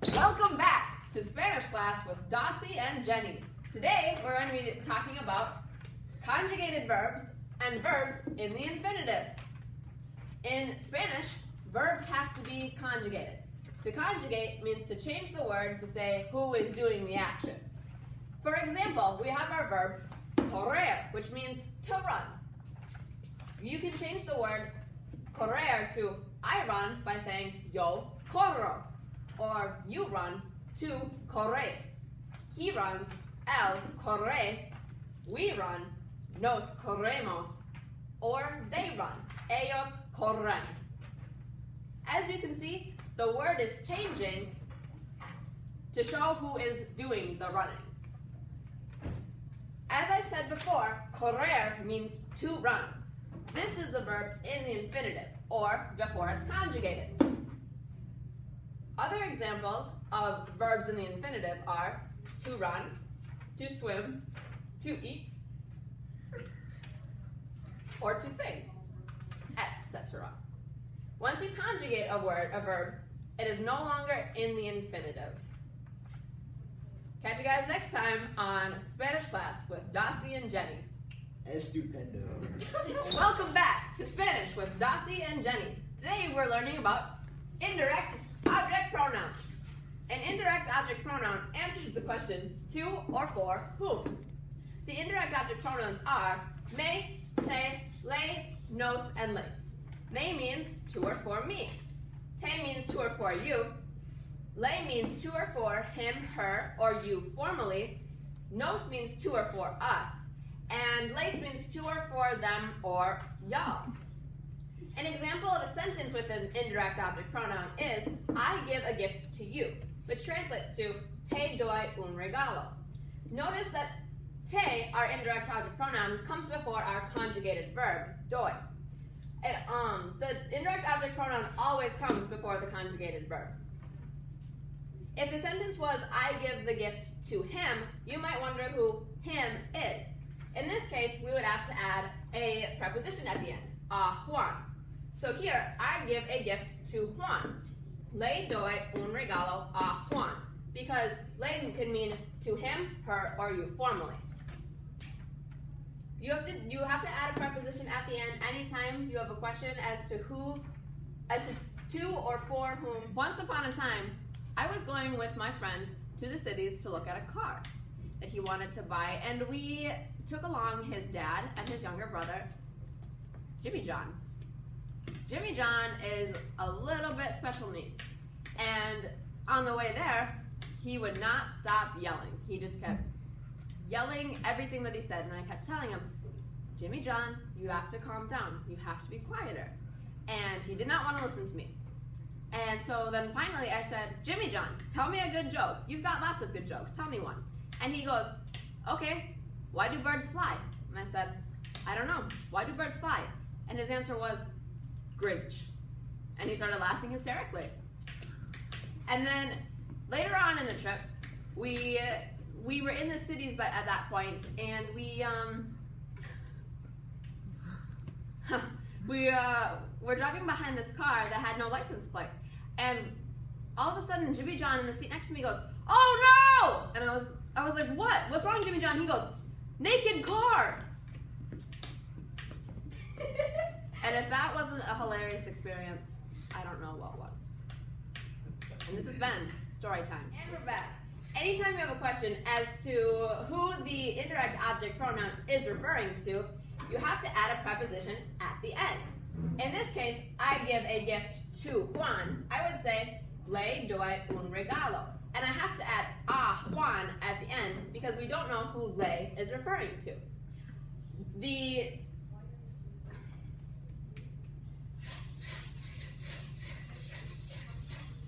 Welcome back to Spanish class with Dossie and Jenny. Today we're going to be talking about conjugated verbs and verbs in the infinitive. In Spanish, verbs have to be conjugated. To conjugate means to change the word to say who is doing the action. For example, we have our verb correr, which means to run. You can change the word correr to I run by saying yo corro, or you run, tú corres. He runs, él corre. We run, nos corremos. Or they run, ellos corren. As you can see, the word is changing to show who is doing the running. As I said before, correr means to run. This is the verb in the infinitive, or before it's conjugated. Other examples of verbs in the infinitive are to run, to swim, to eat, or to sing, etc. Once you conjugate a verb, it is no longer in the infinitive. Catch you guys next time on Spanish class with Dossie and Jenny. Estupendo. Welcome back to Spanish with Dossie and Jenny. Today we're learning about indirect object pronouns. An indirect object pronoun answers the question to or for whom. The indirect object pronouns are me, te, le, nos, and les. Me means to or for me. Te means to or for you. Le means to or for him, her, or you formally. Nos means to or for us. And les means to or for them or y'all. An example of a sentence with an indirect object pronoun is, I give a gift to you, which translates to, te doy un regalo. Notice that te, our indirect object pronoun, comes before our conjugated verb, doy. The indirect object pronoun always comes before the conjugated verb. If the sentence was, I give the gift to him, you might wonder who him is. In this case, we would have to add a preposition at the end, a Juan. So here, I give a gift to Juan. Le doy un regalo a Juan, because le can mean to him, her, or you formally. You have to add a preposition at the end anytime you have a question as to or for whom. Once upon a time, I was going with my friend to the cities to look at a car that he wanted to buy, and we took along his dad and his younger brother, Jimmy John. Jimmy John is a little bit special needs, and on the way there, he would not stop yelling. He just kept yelling everything that he said, and I kept telling him, Jimmy John, you have to calm down. You have to be quieter. And he did not want to listen to me. And so then finally I said, Jimmy John, tell me a good joke. You've got lots of good jokes. Tell me one. And he goes, okay, why do birds fly? And I said, I don't know. Why do birds fly? And his answer was, Grinch. And he started laughing hysterically. And then later on in the trip, we were in the cities at that point, and we were driving behind this car that had no license plate. And all of a sudden, Jimmy John in the seat next to me goes, oh no! And I was like, what? What's wrong, Jimmy John? He goes, naked car! And if that wasn't a hilarious experience, I don't know what was. And this has been story time. And we're back. Anytime you have a question as to who the indirect object pronoun is referring to, you have to add a preposition at the end. In this case, I give a gift to Juan. I would say, le doy un regalo. And I have to add a Juan at the end because we don't know who le is referring to.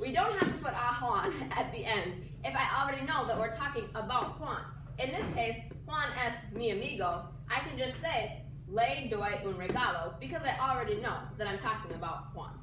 We don't have to put a Juan at the end if I already know that we're talking about Juan. In this case, Juan es mi amigo. I can just say, le doy un regalo, because I already know that I'm talking about Juan.